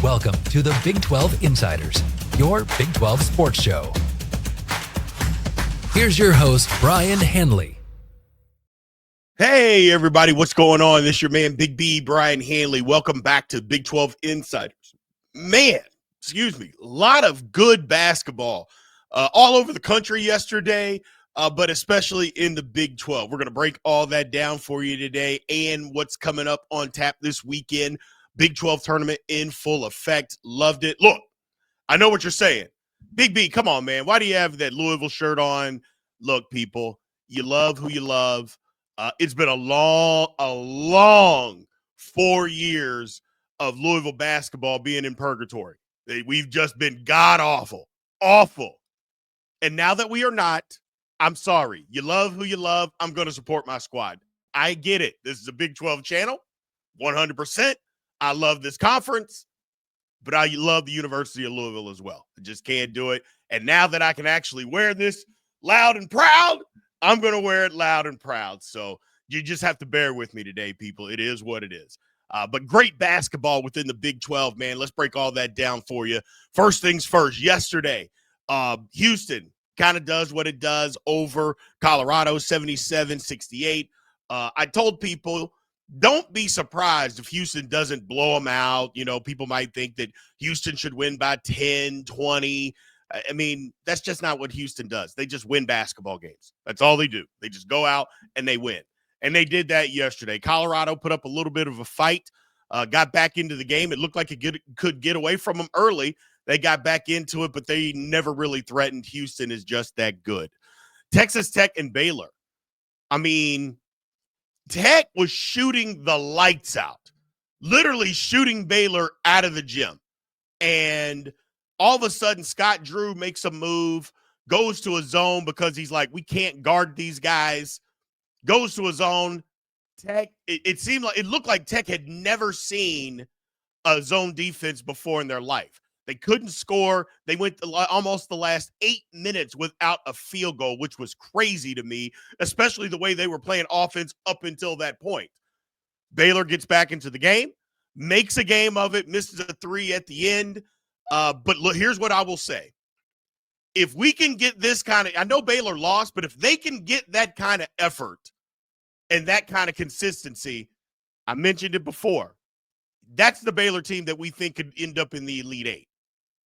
Welcome to the Big 12 Insiders, your Big 12 sports show. Here's your host, Brien Hanley. Hey, everybody, what's going on? This is your man, Big B, Brien Hanley. Welcome back to Big 12 Insiders. Man, a lot of good basketball all over the country yesterday, but especially in the Big 12. We're going to break all that down for you today and what's coming up on tap this weekend. Big 12 tournament in full effect. Loved it. Look, I know what you're saying. Big B, come on, man. Why do you have that Louisville shirt on? Look, people, you love who you love. It's been a long 4 years of Louisville basketball being in purgatory. We've just been god-awful. And now that we are not, I'm sorry. You love who you love. I'm going to support my squad. I get it. This is a Big 12 channel, 100%. I love this conference, but I love the University of Louisville as well. I just can't do it. And now that I can actually wear this loud and proud, I'm going to wear it loud and proud. So you just have to bear with me today, people. It is what it is. But great basketball within the Big 12, man. Let's break all that down for you. First things first, yesterday, Houston kind of does what it does over Colorado, 77-68. I told people, don't be surprised if Houston doesn't blow them out. You know, people might think that Houston should win by 10, 20. I mean, that's just not what Houston does. They just win basketball games. That's all they do. They just go out and they win. And they did that yesterday. Colorado put up a little bit of a fight, got back into the game. It looked like it could get away from them early. They got back into it, but they never really threatened. Houston is just that good. Texas Tech and Baylor. I mean, Tech was shooting the lights out, literally shooting Baylor out of the gym. And all of a sudden, Scott Drew makes a move, goes to a zone because he's like, we can't guard these guys, goes to a zone. Tech, it looked like Tech had never seen a zone defense before in their life. They couldn't score. They went almost the last 8 minutes without a field goal, which was crazy to me, especially the way they were playing offense up until that point. Baylor gets back into the game, makes a game of it, misses a three at the end. But look, here's what I will say. If we can get this kind of – I know Baylor lost, but if they can get that kind of effort and that kind of consistency, I mentioned it before, that's the Baylor team that we think could end up in the Elite Eight.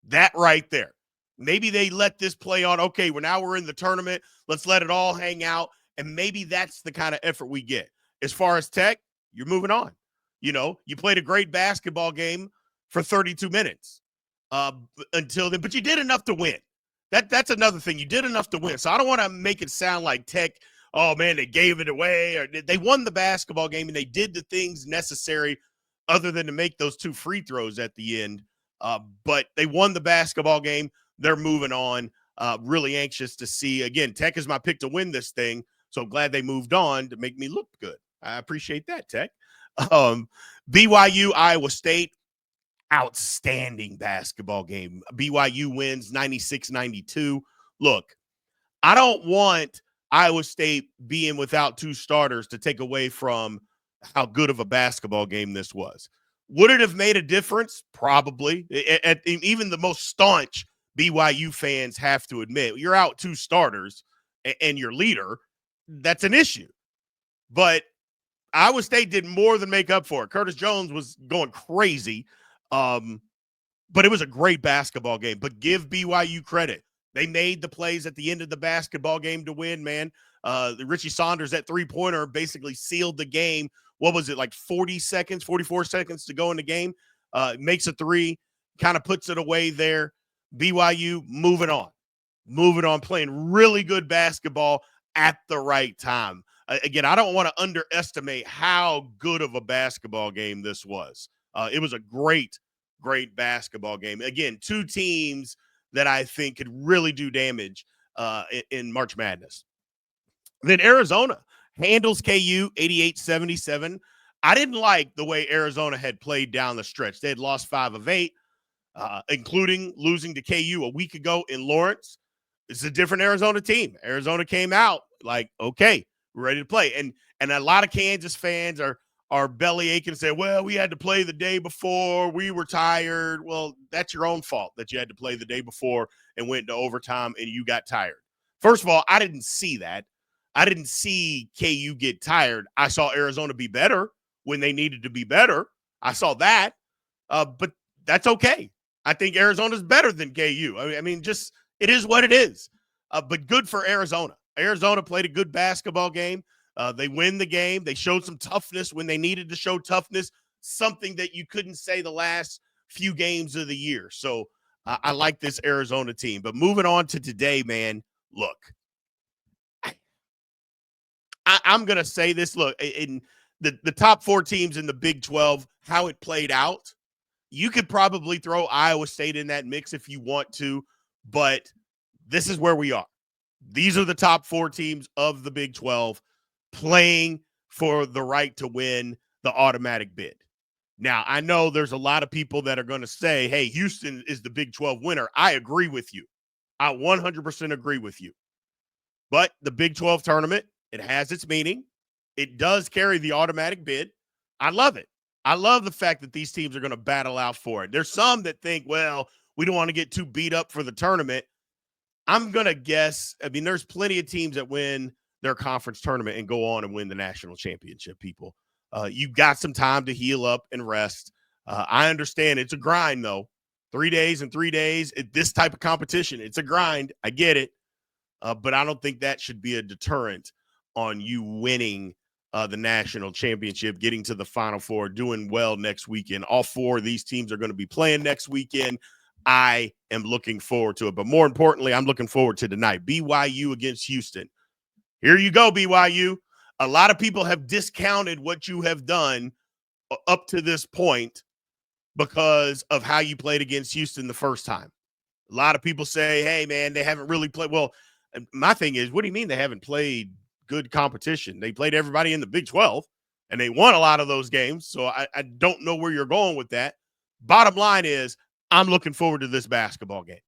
That right there. Maybe they let this play on. Okay, we're in the tournament. Let's let it all hang out. And maybe that's the kind of effort we get. As far as Tech, you're moving on. You know, you played a great basketball game for 32 minutes until then, but you did enough to win. That's another thing. You did enough to win. So I don't want to make it sound like Tech, oh, man, they gave it away. Or they won the basketball game, and they did the things necessary other than to make those 2 free throws at the end. But they won the basketball game. They're moving on. Really anxious to see. Again, Tech is my pick to win this thing, so glad they moved on to make me look good. I appreciate that, Tech. BYU, Iowa State, outstanding basketball game. BYU wins 96-92. Look, I don't want Iowa State being without 2 starters to take away from how good of a basketball game this was. Would it have made a difference? Probably. Even the most staunch BYU fans have to admit, you're out 2 starters and your leader, that's an issue. But Iowa State did more than make up for it. Curtis Jones was going crazy, but it was a great basketball game. But give BYU credit. They made the plays at the end of the basketball game to win, man. Richie Saunders, that three-pointer, basically sealed the game. What was it, like 44 seconds to go in the game? Makes a three, kind of puts it away there. BYU moving on, playing really good basketball at the right time. Again, I don't want to underestimate how good of a basketball game this was. It was a great basketball game. Again, 2 teams that I think could really do damage in March Madness. Then Arizona handles KU 88-77. I didn't like the way Arizona had played down the stretch. They had lost 5 of 8, including losing to KU a week ago in Lawrence. It's a different Arizona team. Arizona came out like, okay, we're ready to play. And a lot of Kansas fans are are belly aching and say, well, we had to play the day before, we were tired. Well, that's your own fault that you had to play the day before and went to overtime and you got tired. First of all, I didn't see that. I didn't see KU get tired. I saw Arizona be better when they needed to be better. I saw that, but that's okay. I think Arizona's better than KU. I mean, just it is what it is. But good for Arizona. Arizona played a good basketball game. They win the game. They showed some toughness when they needed to show toughness, something that you couldn't say the last few games of the year. So I like this Arizona team. But moving on to today, man, look, I'm going to say this. Look, in the top 4 teams in the Big 12, how it played out, you could probably throw Iowa State in that mix if you want to, but this is where we are. These are the top 4 teams of the Big 12 playing for the right to win the automatic bid. Now, I know there's a lot of people that are going to say, hey, Houston is the Big 12 winner. I agree with you. I 100% agree with you. But the Big 12 tournament, it has its meaning. It does carry the automatic bid. I love it. I love the fact that these teams are going to battle out for it. There's some that think, well, we don't want to get too beat up for the tournament. I'm going to guess, I mean, there's plenty of teams that win their conference tournament and go on and win the national championship, people. You've got some time to heal up and rest. I understand it's a grind, though. 3 days and 3 days, this type of competition, it's a grind. I get it. But I don't think that should be a deterrent on you winning the national championship, getting to the Final Four, doing well next weekend. All 4 of these teams are going to be playing next weekend. I am looking forward to it. But more importantly, I'm looking forward to tonight. BYU against Houston. Here you go, BYU. A lot of people have discounted what you have done up to this point because of how you played against Houston the first time. A lot of people say, hey, man, they haven't really played. Well, my thing is, what do you mean they haven't played good competition? They played everybody in the Big 12, and they won a lot of those games. So I don't know where you're going with that. Bottom line is, I'm looking forward to this basketball game.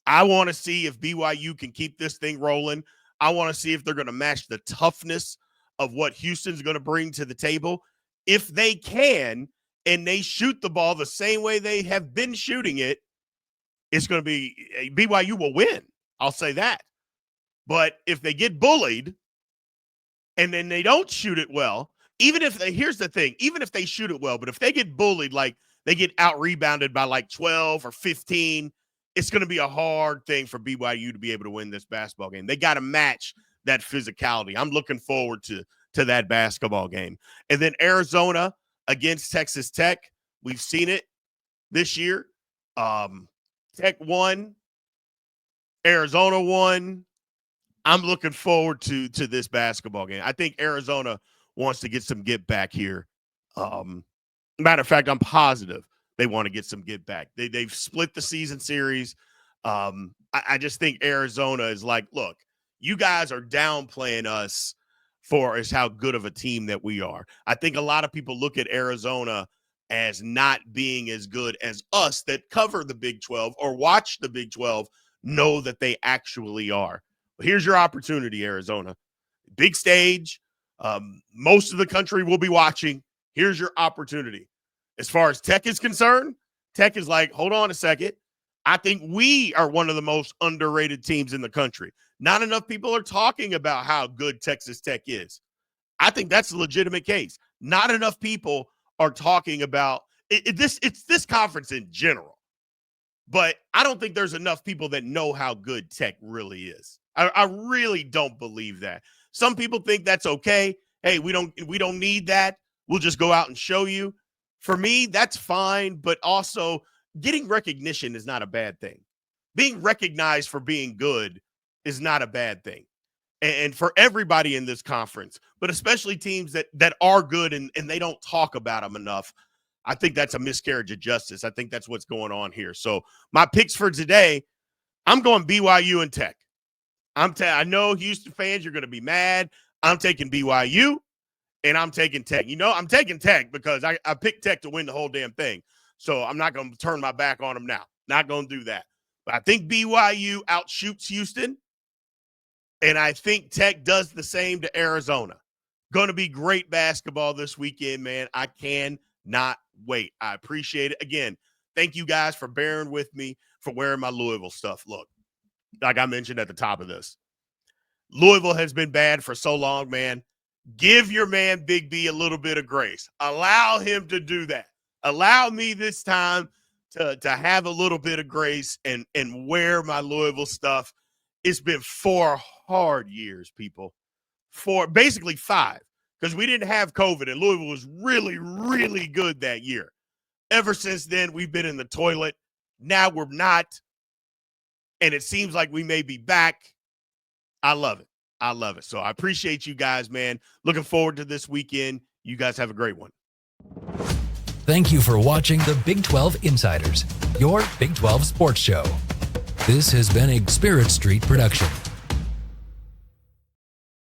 I want to see if BYU can keep this thing rolling. I want to see if they're going to match the toughness of what Houston's going to bring to the table. If they can, and they shoot the ball the same way they have been shooting it, it's going to be BYU will win. I'll say that. But if they get bullied and then they don't shoot it well, even if they, here's the thing, even if they shoot it well, but if they get bullied, like they get out rebounded by like 12 or 15, it's going to be a hard thing for BYU to be able to win this basketball game. They got to match that physicality. I'm looking forward to that basketball game. And then Arizona against Texas Tech. We've seen it this year. Tech won. Arizona won. I'm looking forward to this basketball game. I think Arizona wants to get some get back here. Matter of fact, I'm positive they want to get some get back. They've split the season series. I just think Arizona is like, look, you guys are downplaying us for as how good of a team that we are. I think a lot of people look at Arizona as not being as good as us that cover the Big 12 or watch the Big 12 know that they actually are. Here's your opportunity, Arizona. Big stage. Most of the country will be watching. Here's your opportunity. As far as Tech is concerned, Tech is like, hold on a second. I think we are one of the most underrated teams in the country. Not enough people are talking about how good Texas Tech is. I think that's a legitimate case. Not enough people are talking about it's this conference in general. But I don't think there's enough people that know how good Tech really is. I really don't believe that. Some people think that's okay. Hey, we don't need that. We'll just go out and show you. For me, that's fine. But also, getting recognition is not a bad thing. Being recognized for being good is not a bad thing. And for everybody in this conference, but especially teams that are good and they don't talk about them enough, I think that's a miscarriage of justice. I think that's what's going on here. So my picks for today, I'm going BYU and Tech. I know Houston fans, you're going to be mad. I'm taking BYU, and I'm taking Tech. You know, I'm taking Tech because I picked Tech to win the whole damn thing. So I'm not going to turn my back on them now. Not going to do that. But I think BYU outshoots Houston, and I think Tech does the same to Arizona. Going to be great basketball this weekend, man. I cannot wait. I appreciate it. Again, thank you guys for bearing with me for wearing my Louisville stuff. Look, like I mentioned at the top of this, Louisville has been bad for so long, man. Give your man Big B a little bit of grace. Allow him to do that. Allow me this time to have a little bit of grace and wear my Louisville stuff. It's been 4 hard years, people. 4, basically 5, because we didn't have COVID, and Louisville was really, really good that year. Ever since then, we've been in the toilet. Now we're not, and it seems like we may be back. I love it. I love it. So I appreciate you guys, man. Looking forward to this weekend. You guys have a great one. Thank you for watching the Big 12 Insiders, your Big 12 sports show. This has been a Spirit Street production.